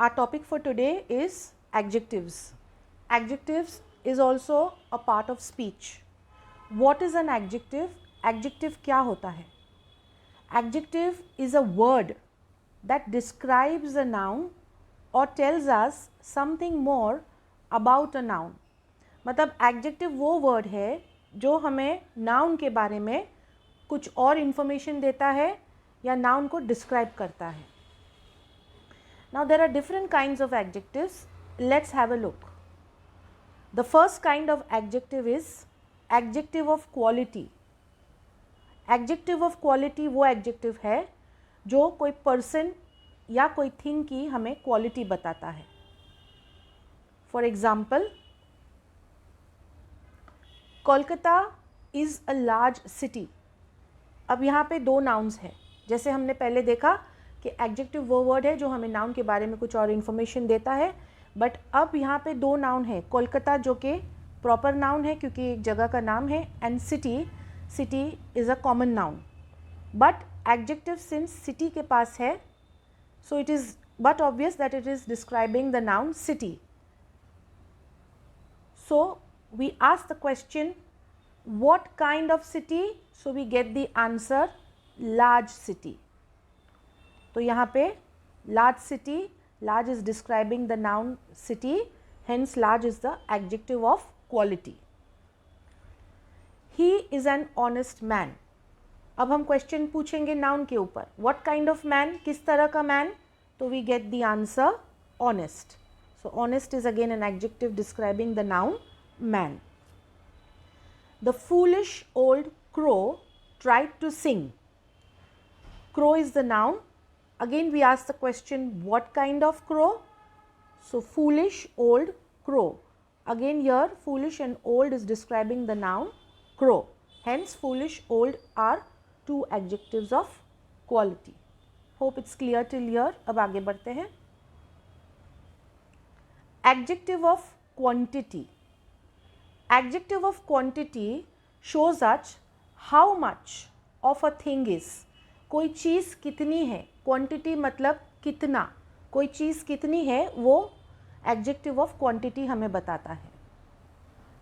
Our topic for today is adjectives. Adjectives is also a part of speech. What is an adjective? Adjective क्या होता है? Adjective is a word that describes a noun or tells us something more about a noun. मतलब adjective वो word है जो हमें noun के बारे में कुछ और information देता है या noun को describe करता है. Now there are different kinds of adjectives. Let's have a look. The first kind of adjective is adjective of quality. Adjective of quality वो adjective है जो कोई person या कोई thing की हमें quality बताता है. For example, Kolkata is a large city. अब यहाँ पे दो nouns हैं. जैसे हमने पहले देखा कि एडजेक्टिव वो वर्ड है जो हमें नाउन के बारे में कुछ और इन्फॉर्मेशन देता है, बट अब यहाँ पे दो नाउन है. कोलकाता जो कि प्रॉपर नाउन है क्योंकि एक जगह का नाम है, and city is a common noun. But adjective since city के पास है, so it is but obvious that it is describing the noun city. So we ask the question what kind of city, so we get the answer large city. तो यहाँ पे large city, large is describing the noun city, hence large is the adjective of quality. He is an honest man. अब हम question पूछेंगे noun के ऊपर. What kind of man, किस तरह का man? तो we get the answer honest. So honest is again an adjective describing the noun man. The foolish old crow tried to sing. Crow is the noun. Again we ask the question what kind of crow? So foolish old crow. Again here foolish and old is describing the noun crow. Hence foolish old are two adjectives of quality. Hope it's clear till here. अब आगे बढ़ते हैं. Adjective of quantity. Adjective of quantity shows us how much of a thing is. कोई चीज़ कितनी है. Quantity मतलब कितना, कोई चीज़ कितनी है वो एडजेक्टिव ऑफ क्वांटिटी हमें बताता है.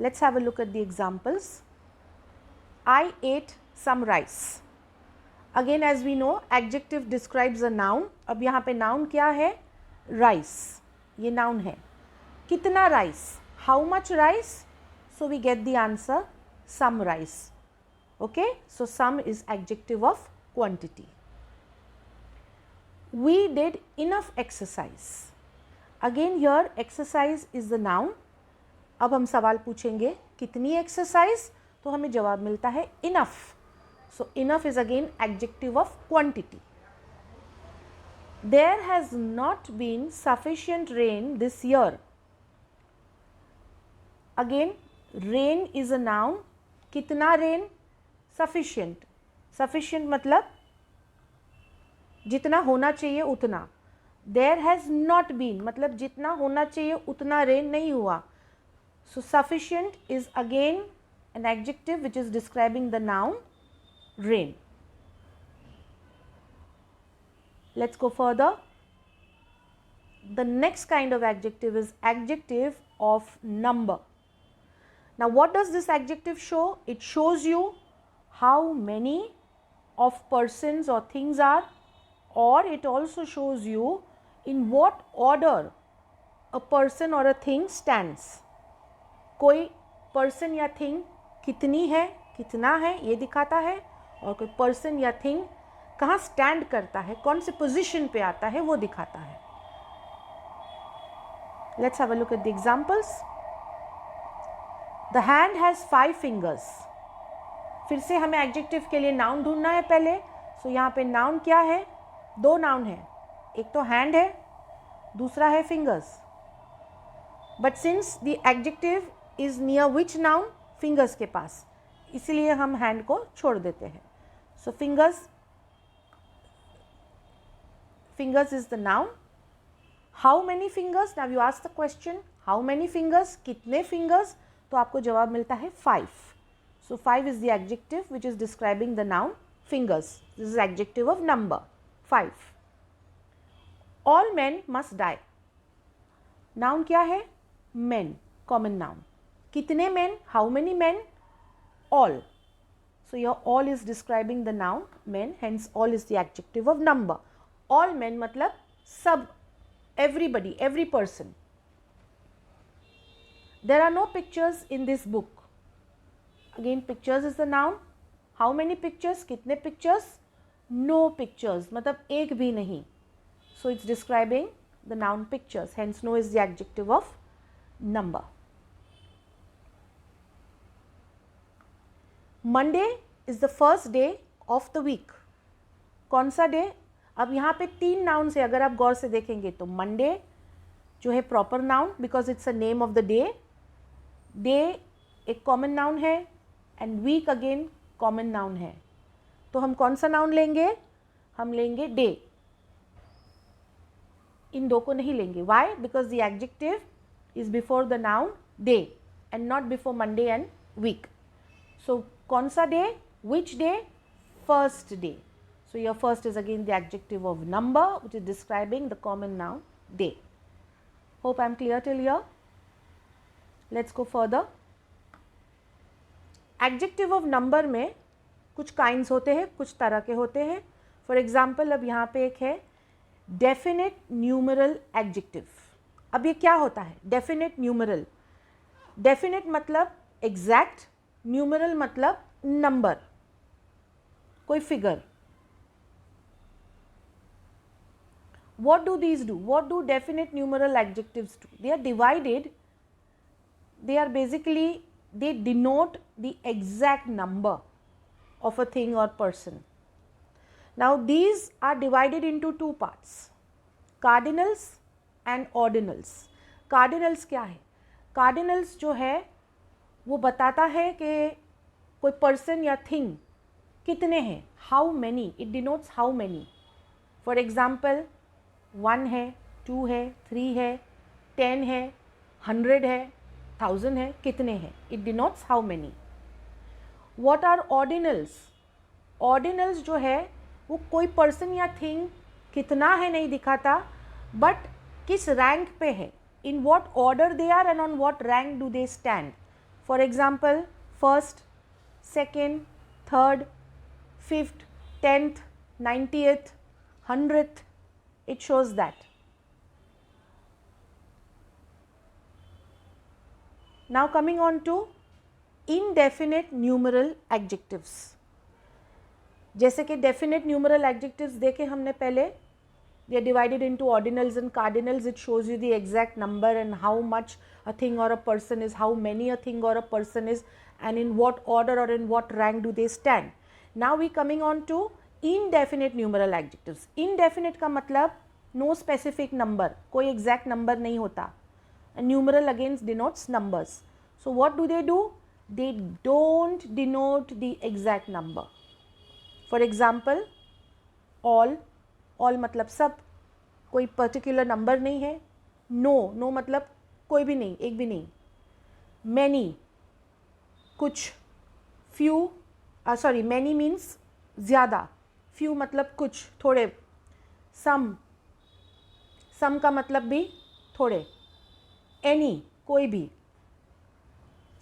Let's have a look at the examples. I ate some rice. Again as we know adjective describes a noun. अब यहाँ पे नाउन क्या है? राइस. ये नाउन है. कितना rice? How much rice? So we get the answer some rice. Okay, so some is adjective of quantity. We did enough exercise. Again here exercise is the noun. अब हम सवाल पूछेंगे कितनी exercise, तो हमें जवाब मिलता है enough. So enough is again adjective of quantity. There has not been sufficient rain this year. Again rain is a noun. कितना rain? Sufficient. Sufficient मतलब जितना होना चाहिए उतना. There has not been मतलब जितना होना चाहिए उतना rain नहीं हुआ. So sufficient is again an adjective which is describing the noun rain. Let's go further. The next kind of adjective is adjective of number. Now what does this adjective show? It shows you how many of persons or things are, or it also shows you in what order a person or a thing stands. कोई person या thing कितनी है, कितना है ये दिखाता है, और कोई person या thing कहाँ stand करता है, कौन से position पे आता है वो दिखाता है. Let's have a look at the examples. The hand has 5 fingers. फिर से हमें एडजेक्टिव के लिए नाउन ढूंढना है पहले. सो यहाँ पे नाउन क्या है? दो नाउन है. एक तो हैंड है, दूसरा है fingers. But since the adjective is near which noun? Fingers के पास, इसलिए हम हैंड को छोड़ देते हैं. So fingers is the noun. How many fingers? Now you ask the question how many fingers, कितने फिंगर्स? तो आपको जवाब मिलता है 5. So 5 is the adjective which is describing the noun fingers. This is adjective of number 5. All men must die. Noun क्या है? men, common noun. कितने men? how many men? all. So your all is describing the noun men, hence all is the adjective of number. all men मतलब सब, everybody, every person. There are no pictures in this book. Again pictures is the noun. how many pictures? कितने pictures? no pictures मतलब एक भी नहीं. So it's describing the noun pictures, hence no is the adjective of number. Monday is the first day of the week. कौन सा day? अब यहाँ पे 3 नाउन है, अगर आप गौर से देखेंगे तो मंडे जो है proper noun because it's a name of the day. Day एक कॉमन नाउन है and week again common noun है. तो हम कौन सा नाउन लेंगे? हम लेंगे डे. इन दो को नहीं लेंगे. Why? Because the adjective is before the noun day and not before Monday and week. So कौन सा day? Which day? First day. So your first is again the adjective of number which is describing the common noun day. Hope I am clear till here. Let's go further. Adjective of number में कुछ kinds होते हैं, कुछ तरह के होते हैं. For example अब यहाँ पे एक है डेफिनेट न्यूमरल एडजेक्टिव. अब ये क्या होता है? Definite numeral. डेफिनेट मतलब एग्जैक्ट, न्यूमरल मतलब नंबर, कोई figure. What do these do? What do definite numeral adjectives do? They are divided. They are basically, they denote the exact number of a thing or person. Now these are divided into 2 parts, cardinals and ordinals. Cardinals क्या है? Cardinals जो है वो बताता है कि कोई person या thing कितने हैं, how many, it denotes how many. For example 1 है, 2 है, 3 है, 10 है, 100 है, 1000 है, कितने हैं, it denotes how many. What are ordinals? Ordinals जो है वो कोई पर्सन या थिंग कितना है नहीं दिखाता, बट किस रैंक पे है, in what order they are and on what rank do they stand. For example first, second, third, fifth, 10th, 90th, 100th, it shows that. Now coming on to indefinite numeral adjectives. जैसे कि definite numeral adjectives देखे हमने पहले, they are divided into ordinals and cardinals. It shows you the exact number and how much a thing or a person is, how many a thing or a person is, and in what order or in what rank do they stand. Now we coming on to indefinite numeral adjectives. Indefinite का मतलब no specific number, कोई exact number नहीं होता. And numeral again denotes numbers. So what do? They don't denote the exact number. For example all मतलब सब, कोई particular number नहीं है. no मतलब कोई भी नहीं, एक भी नहीं. many कुछ, few, many means ज़्यादा, few मतलब कुछ, थोड़े. some का मतलब भी थोड़े. any कोई भी.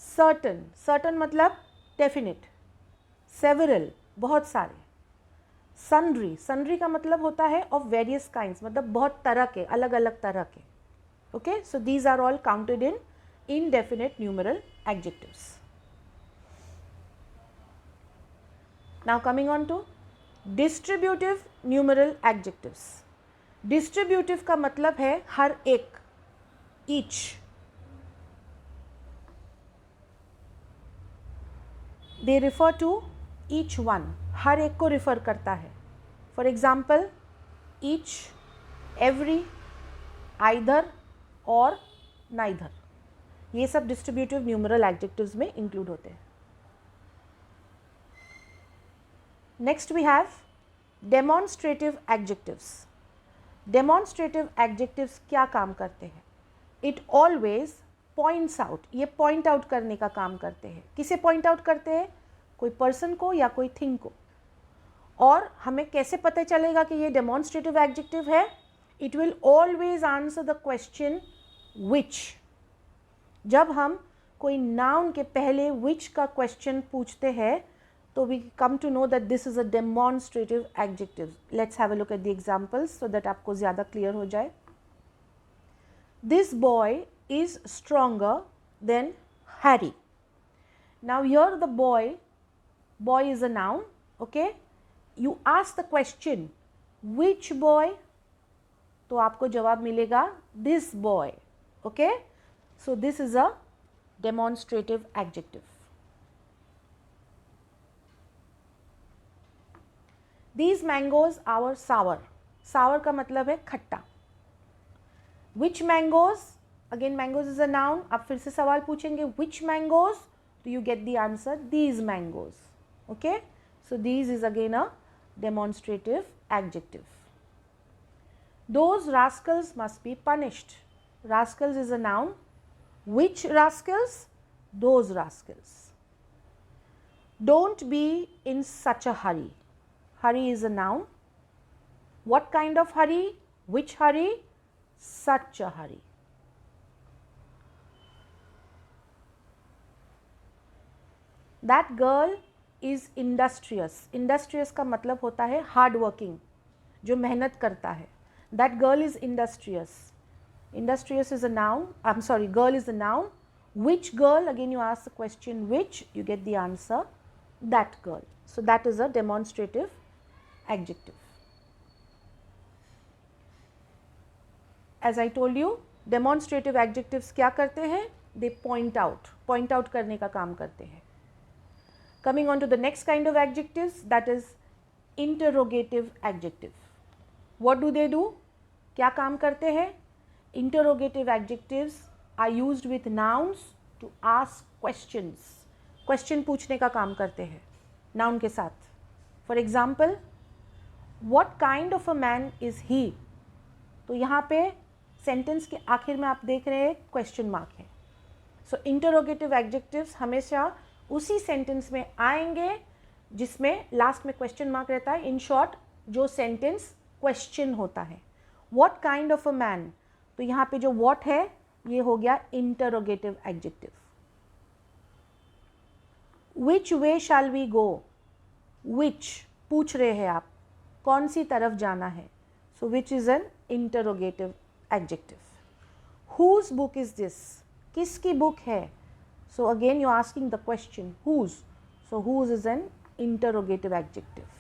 certain मतलब definite. several बहुत सारे. sundry का मतलब होता है of various kinds, मतलब बहुत तरह के, अलग अलग तरह के. okay, so these are all counted in indefinite numeral adjectives. Now coming on to distributive numeral adjectives. distributive का मतलब है हर एक, each. they refer to each one, हर एक को refer करता है. for example each, every, either और neither, ये सब distributive numeral adjectives में include होते हैं. next we have demonstrative adjectives. demonstrative adjectives क्या काम करते हैं? it always points out, ये point out करने का काम करते हैं. किसे point out करते हैं? कोई person को या कोई thing को. और हमें कैसे पता चलेगा कि ये demonstrative adjective है? it will always answer the question which. जब हम कोई noun के पहले which का question पूछते हैं तो we come to know that this is a demonstrative adjective. Let's have a look at the examples so that आपको ज़्यादा clear हो जाए. This boy is stronger than Harry. Now here the boy is a noun, okay. You ask the question which boy, तो आपको जवाब मिलेगा this boy, okay. So this is a demonstrative adjective. These mangoes are sour. Sour का मतलब है खट्टा. Which mangoes? Again mangoes is a noun. आप फिर से सवाल पूछेंगे which mangoes? तो you get the answer these mangoes. Okay? So these is again a demonstrative adjective. Those rascals must be punished. Rascals is a noun. Which rascals? Those rascals. Don't be in such a hurry. Hurry is a noun. What kind of hurry? Which hurry? Such a hurry. That girl is industrious. Industrious का मतलब होता है hard working, जो मेहनत करता है. That girl is industrious. Industrious is a noun. I'm sorry, girl is a noun. Which girl? Again you ask the question which, you get the answer that girl. So that is a demonstrative adjective. As I told you, demonstrative adjectives क्या करते हैं? They point out करने का काम करते हैं. Coming on to the next kind of adjectives, that is interrogative adjective. What do they do? क्या काम करते हैं? Interrogative adjectives are used with nouns to ask questions. Question पूछने का काम करते हैं noun के साथ. For example, what kind of a man is he? तो यहाँ पे सेंटेंस के आखिर में आप देख रहे हैं क्वेश्चन मार्क है. सो इंटरोगेटिव एडजेक्टिव्स हमेशा उसी सेंटेंस में आएंगे जिसमें लास्ट में क्वेश्चन मार्क रहता है. इन शॉर्ट जो सेंटेंस क्वेश्चन होता है. What kind of a man, तो यहाँ पे जो व्हाट है ये हो गया interrogative adjective. Which way shall we go, which पूछ रहे हैं आप कौन सी तरफ जाना है. So which is an interrogative adjective. Whose book is this? किसकी बुक है? So again you are asking the question whose. So whose is an interrogative adjective.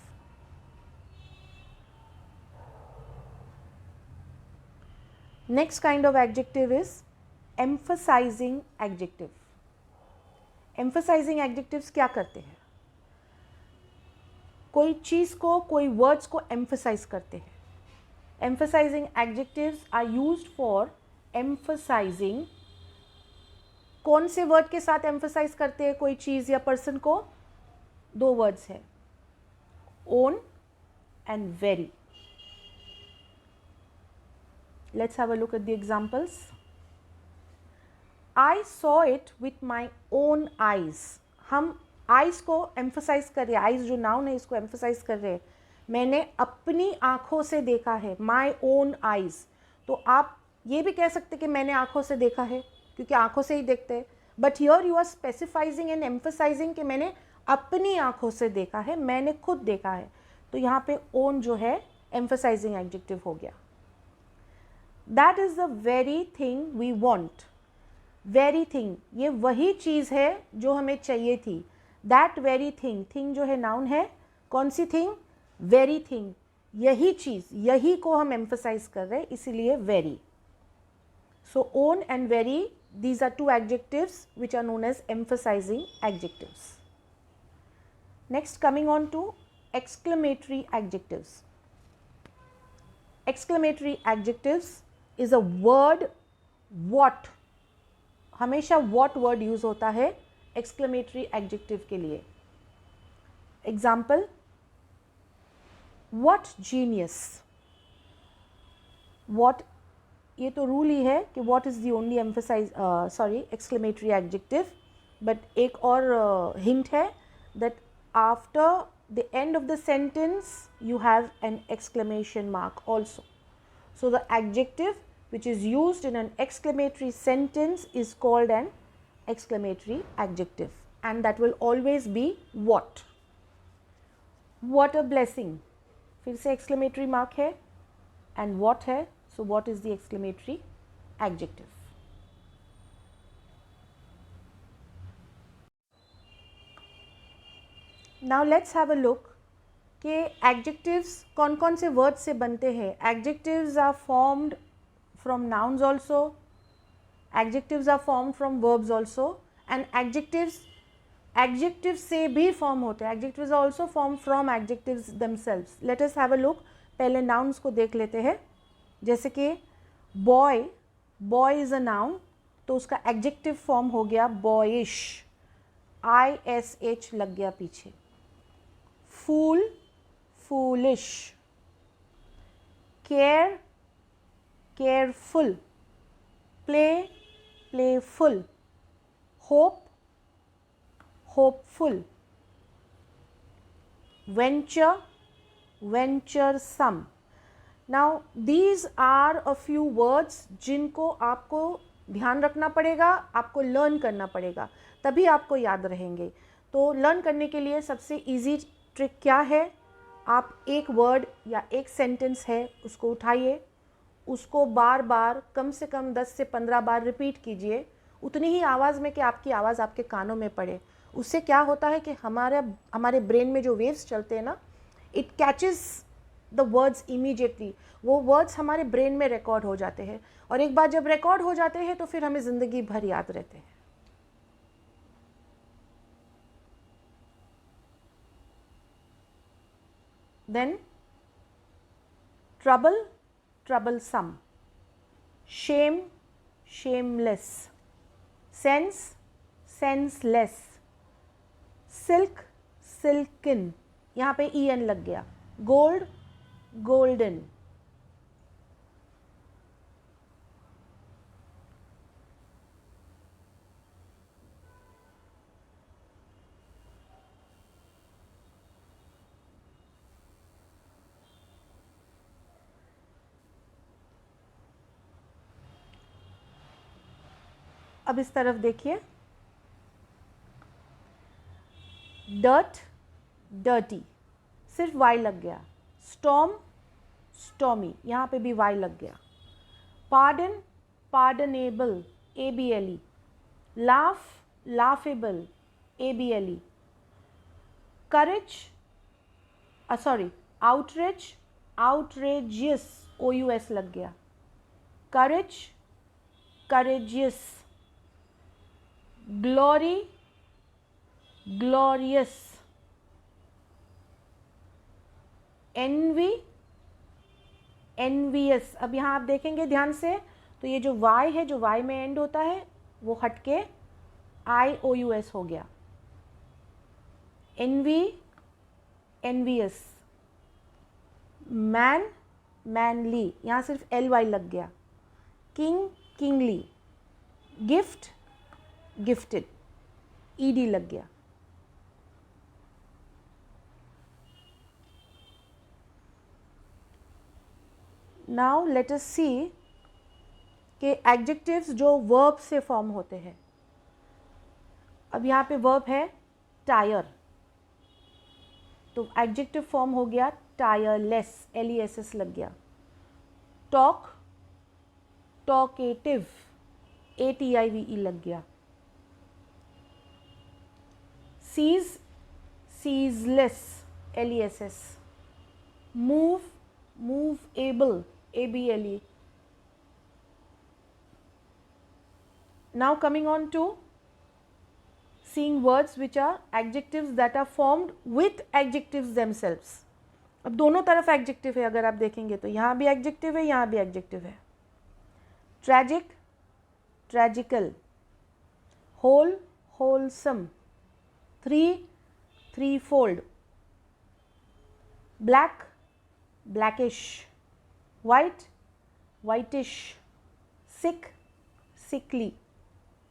Next kind of adjective is emphasizing adjective. Emphasizing adjectives क्या करते हैं? कोई चीज़ को, कोई words को emphasize करते हैं. Emphasizing adjectives are used for emphasizing. कौन से वर्ड के साथ emphasize करते हैं कोई चीज़ या पर्सन को? दो वर्ड्स हैं, own and very. Let's have a look at the examples. I saw it with my own eyes. हम eyes को emphasize कर रहे हैं. eyes जो noun है इसको emphasize कर रहे हैं. मैंने अपनी आँखों से देखा है, माई ओन आइज़. तो आप ये भी कह सकते कि मैंने आँखों से देखा है, क्योंकि आँखों से ही देखते हैं. But here you are specifying and emphasising कि मैंने अपनी आँखों से देखा है, मैंने खुद देखा है. तो यहाँ पे ओन जो है एम्फसाइजिंग एडजेक्टिव हो गया. That is the very thing we want. Very thing, ये वही चीज़ है जो हमें चाहिए थी. दैट वेरी थिंग, थिंग जो है नाउन है. कौन सी थिंग? वेरी थिंग, यही चीज़, यही को हम एम्फसाइज कर रहे हैं, इसीलिए very. So own and very, these are two adjectives which are known as emphasising adjectives. Next coming on to exclamatory adjectives. Exclamatory adjectives is a word what. हमेशा what word use होता है exclamatory adjective के लिए. Example, What genius. What, ये तो rule ही है कि what is the only exclamatory adjective. But एक और hint है that after the end of the sentence you have an exclamation mark also. So the adjective which is used in an exclamatory sentence is called an exclamatory adjective, and that will always be what. What a blessing, फिर से exclamatory mark है, and what है, so what is the exclamatory adjective. Now let's have a look कि adjectives कौन कौन से words से बनते हैं. Adjectives are formed from nouns also, adjectives are formed from verbs also, and adjectives से भी form होते हैं. Adjectives are also formed from adjectives themselves. Let us have a look. पहले nouns को देख लेते हैं. जैसे कि boy, boy is a noun, तो उसका adjective form हो गया boyish, ish लग गया पीछे. Fool, foolish. Care, careful. Play, playful. Hope, hopeful. Venture, venturesome. Now these are a few words जिनको आपको ध्यान रखना पड़ेगा, आपको लर्न करना पड़ेगा, तभी आपको याद रहेंगे. तो लर्न करने के लिए सबसे इजी ट्रिक क्या है, आप एक वर्ड या एक सेंटेंस है उसको उठाइए, उसको बार बार कम से कम 10 से 15 बार रिपीट कीजिए, उतनी ही आवाज़ में कि आपकी आवाज़ आपके कानों में पड़े. उससे क्या होता है कि हमारे ब्रेन में जो वेव्स चलते हैं ना, it catches the words immediately. वो वर्ड्स हमारे ब्रेन में रिकॉर्ड हो जाते हैं, और एक बार जब रिकॉर्ड हो जाते हैं तो फिर हमें ज़िंदगी भर याद रहते हैं. Then trouble, troublesome. Shame, shameless. Sense, senseless. Silk, silken. यहाँ पे en लग गया. Gold, golden. अब इस तरफ देखिए. डर्ट, डर्टी, सिर्फ वाई लग गया. स्टॉर्म, स्टॉमी, यहाँ पे भी वाई लग गया. Pardon, pardonable, ABLE. Laugh, laughable, ABLE. Courage, sorry, outrage, outrageous, OUS लग गया. Courage, courageous. Glory, glorious. Envy, envious. अब यहाँ आप देखेंगे ध्यान से, तो ये जो वाई है, जो वाई में एंड होता है, वो हटके IOUS हो गया. N V, envious. मैन, मैनली, यहाँ सिर्फ LY लग गया. King, kingly. Gift, gifted, ED लग गया. नाउ लेट अस सी कि एडजेक्टिव्स जो वर्ब से फॉर्म होते हैं. अब यहाँ पे वर्ब है टायर, तो एडजेक्टिव फॉर्म हो गया टायरलेस, LESS लग गया. टॉक, टॉकेटिव, ATIVE लग गया. Cease, ceaseless, LESS. Move, movable, ABLE. Now coming on to seeing words which are adjectives that are formed with adjectives themselves. अब दोनों तरफ एडजेक्टिव है, अगर आप देखेंगे तो यहाँ भी एडजेक्टिव है, यहाँ भी एडजेक्टिव है. Tragic, tragical. Whole, wholesome. Three, threefold. Black, blackish. White, whitish. Sick, sickly.